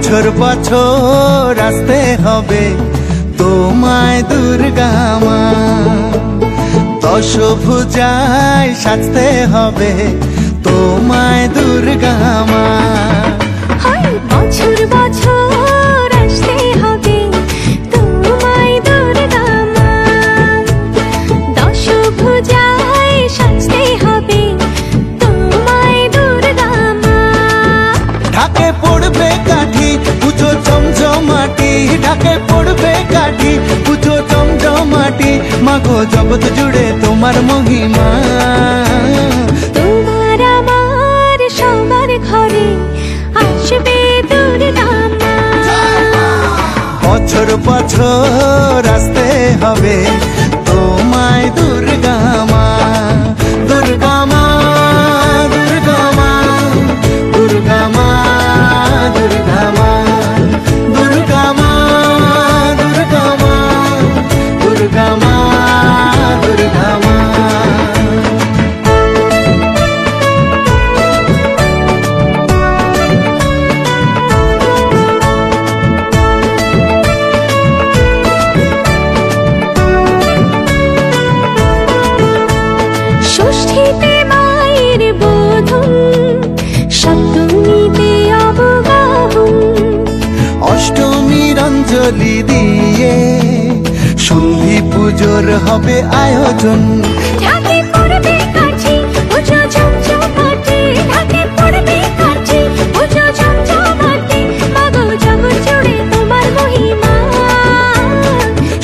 বছর বছর আসতে হবে তোমায় দুর্গা মা, দশভুজায় সাজতে হবে তোমায় দুর্গা মা। বছর বছর আসতে হবে তোমায় দুর্গা মা, দশভুজায় সাজতে হবে তোমায় দুর্গা মা। ঢাকে পড়বে কাঠি পুজো চমচমাটি, ঢাকে পড়বে কাঠি পুজো চমচমাটি, মাগো জগৎ জুড়ে তোমার মহিমা। তোমার আমার সবার ঘরে আসবে দুর্গা মা। বছর বছর আসতে হবে তোমায় দুর্গা মা, দুর্গা মা, দুর্গা মা, দুর্গা মা, দুর্গা মা, দুর্গা মা, দুর্গা মা, দুর্গা মা, দুর্গা মা। ষষ্ঠীতে মায়ের বোধন, সপ্তমীতে অবগাহন, অষ্টমীর অঞ্জলি দিয়ে সন্ধি পুজোর হবে আয়োজন। ঢাকে পড়বে কাঠি পুজো চমচমাটি, ঢাকে পড়বে কাঠি পুজো চমচমাটি, মাগো জগৎ জুড়ে তোমার মহিমা।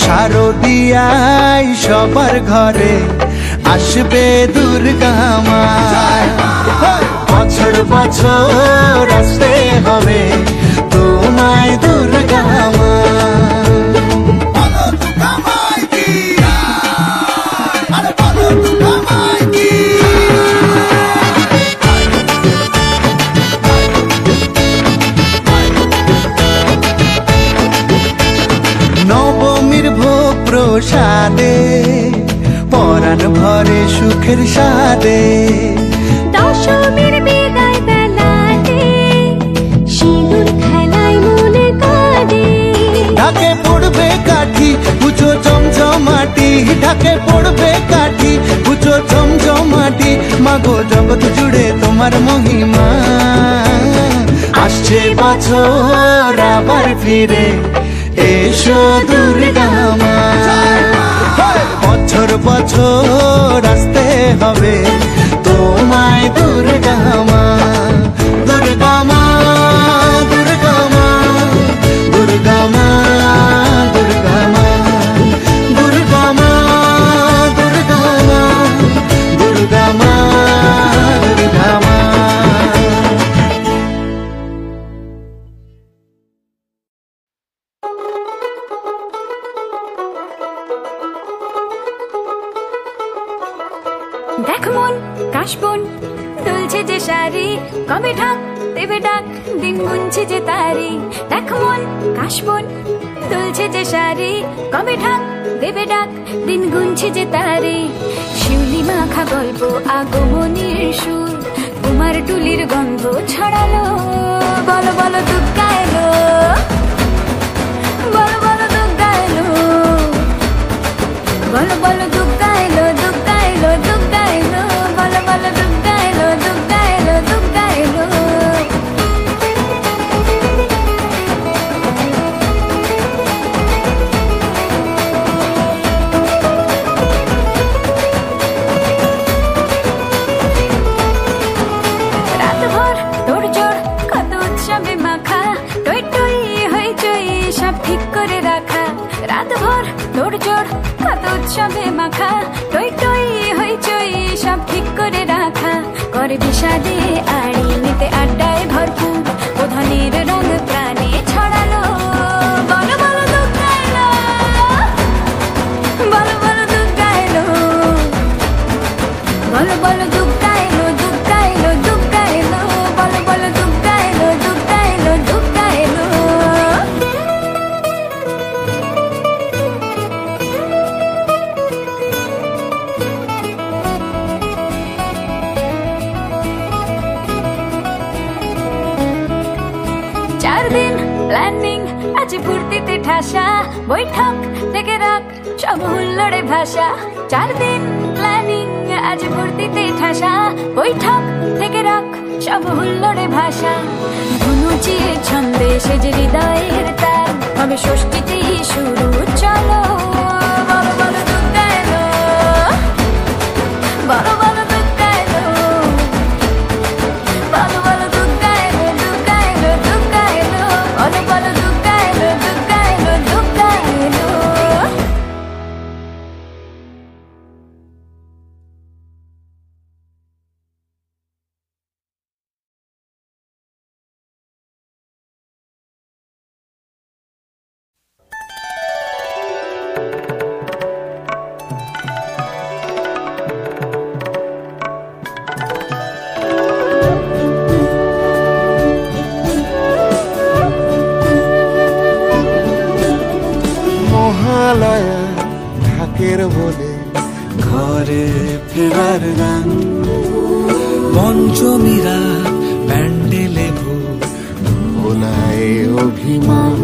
শারদিয়ায় সবার ঘরে আসবে দুর্গা মা, বছর বছর আসতে হবে তোমায় দুর্গা মা। নবমীর ভোগ প্রসাদে পরাণ ভরে সুখের সাদে, দশমীর বিদায় বেলাতে সিঁদুর খেলায় মনে কাঁদে। ঢাকে পড়বে কাঠি পুজো চমচমাটি, ঢাকে পড়বে কাঠি পুজো চমচমাটি, মাগো জগৎ জুড়ে তোমার মহিমা। আসছে বছর আবার ফিরে এসো দুর্গা মা, বছর বছর আসতে হবে তোমায় দুর্গা মা, দুর্গা মা, দুর্গা মা, দুর্গা মা, দুর্গা মা, দুর্গা মা, দুর্গা মা, দুর্গা মা, দুর্গা মা। দেখ মন কাশবন দুলছে যে শাড়ি, কবে ঢাক দেবে ডাক দিন গুনছে যে তারি। দেখ মন কাশবন দুলছে যে শাড়ি, কবে ঢাক দেবে ডাক দিন গুনছে যে তারি। শিউলি মাখা গল্প আগমনীর সুর, তোমার টুলির গন্ধ ছড়ালো, বলো বলো দুর্গা এলো, বলো বলো দুর্গা এলো, বলো বলো দুর্গা এলো, দুর্গা এলো, দুর্গা এলো, বলো বলো দুর্গা এলো, দুর্গা এলো, দুর্গা এলো। রাতভর তোড়জোড় কত উৎসবে মাখা, টই টই হইচই সব ঠিক করে রাখা। রাতভর তোড়জোড় কত উৎসবে মাখা, টই টই হইচই সব ঠিক করে রাখা। করে বিষাদে আড়ি নিতে আড্ডায় ভরপুর, প্রধানের রঙ প্রাণে ছড়ালো, বলো বলো দুর্গা এলো, বলো বলো দুর্গা এলো, বলো বলো দুর্গা এলো, দুর্গা এলো, দুর্গা এলো, বলো বলো দুর্গা এলো, দুর্গা এলো, দুর্গা এলো। আজ ফুর্তিতে ঠাসা, বৈঠক থেকে রাখ সব হুল্লোড়ে ভাষা। 4 দিন প্ল্যানিং আজ ফুর্তিতে ঠাসা, বৈঠক থেকে রাখ সব হুল্লোড়ে ভাষা। ধনুচিয়ে ছন্দে সেজে হৃদয়ের তার, হবে ষষ্ঠীতেই শুরু। চলো বলো বলো দুর্গা এলো, বলো বলো দুর্গা এলো, বলো বলো দুর্গা এলো, দুর্গা এলো, দুর্গা এলো, বলো বলো দুর্গা এলো, দুর্গা এলো, দুর্গা এলো। মহালয়া ঢাকের বলে ঘরে ফেরার গান, পঞ্চমীরা প্যান্ডেলে ভোর, ভোলায় অভিমান,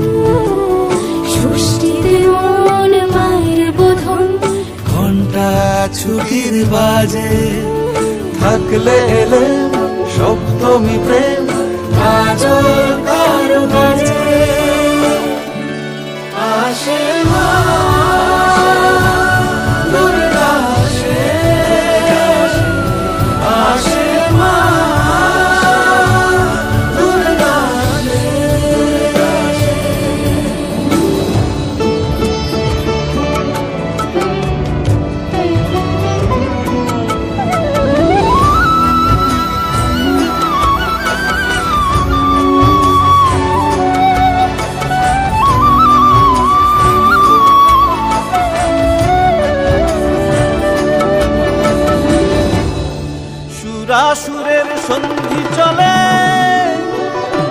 ষষ্ঠীতে মন মায়ের বোধন, ঘন্টা ছুটির বাজে, থাকলে এলে সপ্তমী প্রেম, কাজল কারো কাজে আসে মা দুর্গা, আসে আসে মা দুর্গা, সুরাসুরের সন্ধি চলে,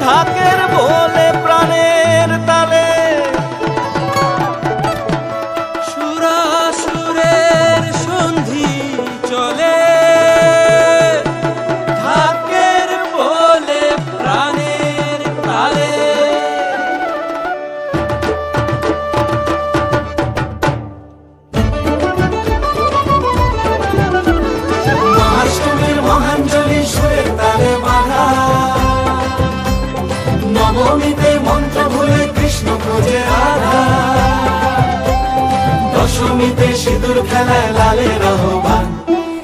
ঢাকের বলে প্রাণের তালে, সুরাসুরের সন্ধি চলে, ঢাকের বলে প্রাণের তালে। অষ্টমীর মহাঞ্জলি সুরের তালে বাঁধা, নবমীতে মন্ত্র ভুলে কৃষ্ণ খোঁজে রাধা, দশমীতে সিঁদুর খেলায় লালের আহ্বান,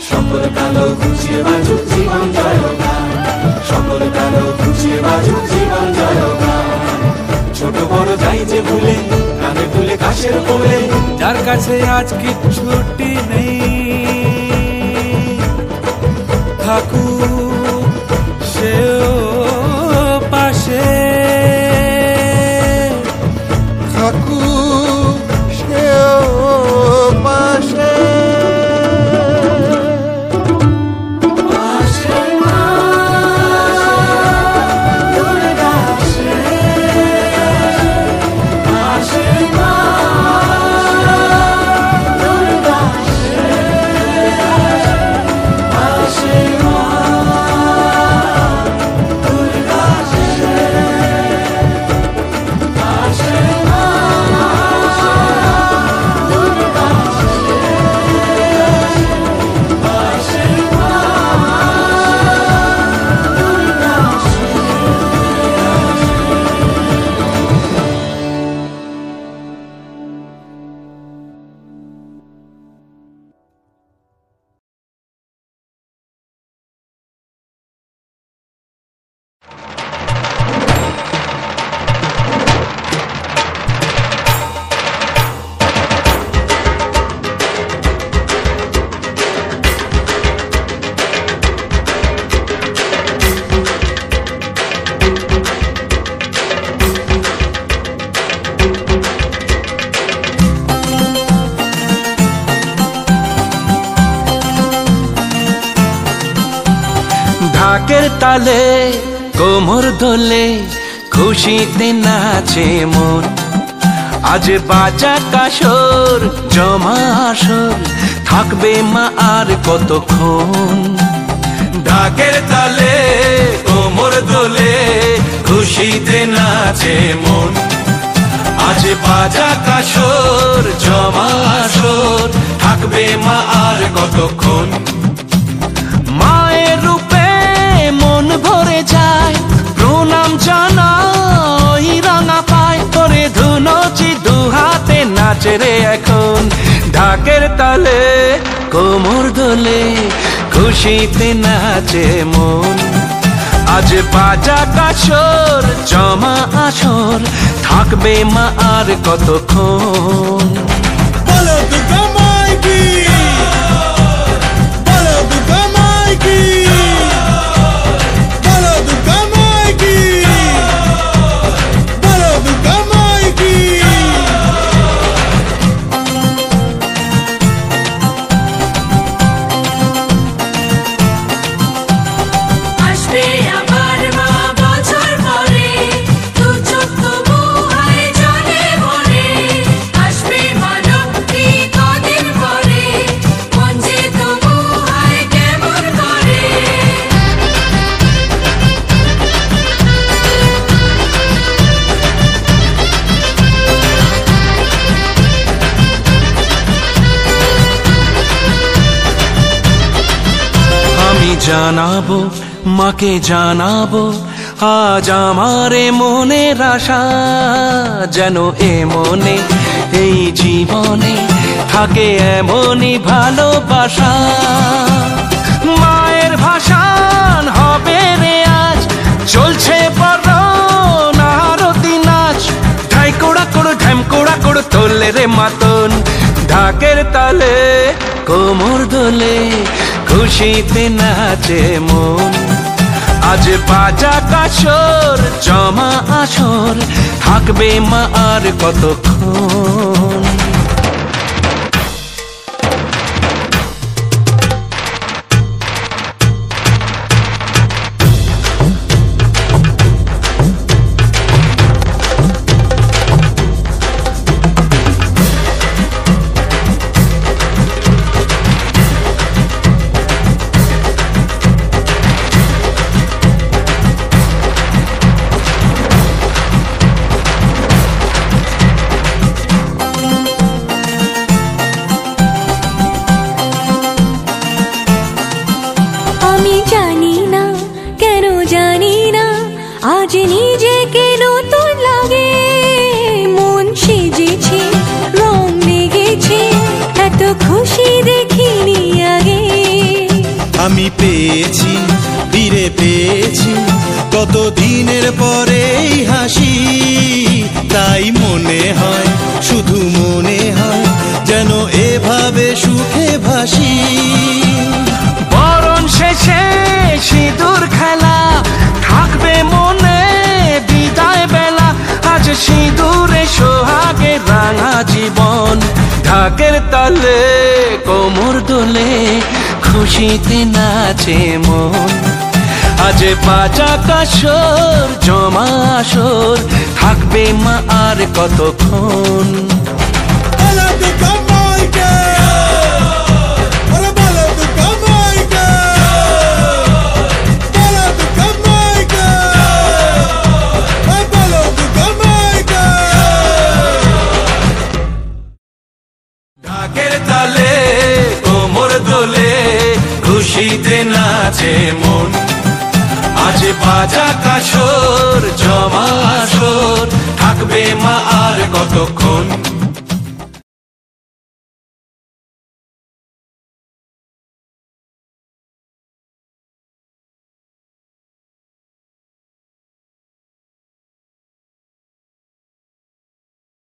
সকল কালো ঘুচিয়ে বাজুক জীবন জয়গান, সকল কালো ঘুচিয়ে বাজুক জীবন জয়গান। ছোট বড় যাই যে ভুলে কানে তুলে কাশের কোলে, যার কাছে আজ কিচ্ছুটি নেই, থাকুক সেও পাশে, থাকুক সেও পাশে। আসে মা দুর্গা, আসে আসে মা দুর্গা, আসে মা দুর্গা, আসে মা দুর্গা, আসে মা ঢাকের তালে কোমর দোলে, খুশিতে নাচে মন, আজ বাজা কাসর জমা আসর, থাকবে মা আর কতক্ষণ। ঢাকের তালে কোমর দোলে, খুশিতে নাচে মন, আজ বাজা কাসর জমা আসর, থাকবে মা আর কতক্ষণ। মায়ের রূপে মন ভরে যায়, প্রণাম জানাই রাঙা পায়, তোরে ধুনচি দু হাতে নাচে রে এখন। ঢাকের তালে কোমর দোলে, খুশিতে নাচে মন। আজ বাজা কাসর জমা আসর, থাকবে মা আর কতক্ষণ। বলো দুর্গা মাইকি, বলো দুর্গা মাইকি, বলো দুর্গা মাইকি, বলো দুর্গা মাইকি। আসবে আবার মা বছর পরে, দু চোখ তবু হয় জলে ভরে। আসবে মা লক্ষ্মী কদিন পরে, মন যে তবু হয় কেমন করে। আমি জানাবো মাকে জানাবো, আজ আমারে মনের আশা, যেন এ মনে এই জীবনে থাকে এমনই ভালোবাসা। মায়ের ভাষান হবে রে আজ, চলছে বরণ আরতি নাচ। ঢাই কোড়া কোড় ঢ্যাম কোড়া কোড় তোলে রে মাতন, ঢাকের তালে কোমর দোলে, খুশিতে নাচে মন। আজ বাজা কাসর জমা আসর, থাকবে মা আর কতক্ষণ। আমি জানি না কেন জানি না, আজ নিজেকে নতুন লাগে। মন সেজেছে রং লেগেছে, এত খুশি দেখিনি আগে। আমি পেয়েছি, ফিরে পেয়েছি কত দিনের পরে এই হাসি। তাই মনে হয়, শুধু মনে হয়, যেন এভাবে সুখে ভাসি। বরণ শেষে সিঁদুর খেলা, থাকবে মনে বিদায় বেলা। আজ সিঁদুরে সোহাগে রাঙা জীবন, ঢাকের তালে কোমর দোলে, খুশিতে নাচে মন। আজ বাজা কাসর জমা আসর, থাকবে মা আর কতক্ষণ। বলো দুর্গা মাইকি, ওরে বলো দুর্গা মাইকি, বলো দুর্গা মাইকি, বলো দুর্গা মাইকি। ঢাকের তালে কোমর দোলে, খুশিতে নাচে মন। আজ বাজা কাসর জমা আসর, থাকবে মা আর কতক্ষণ।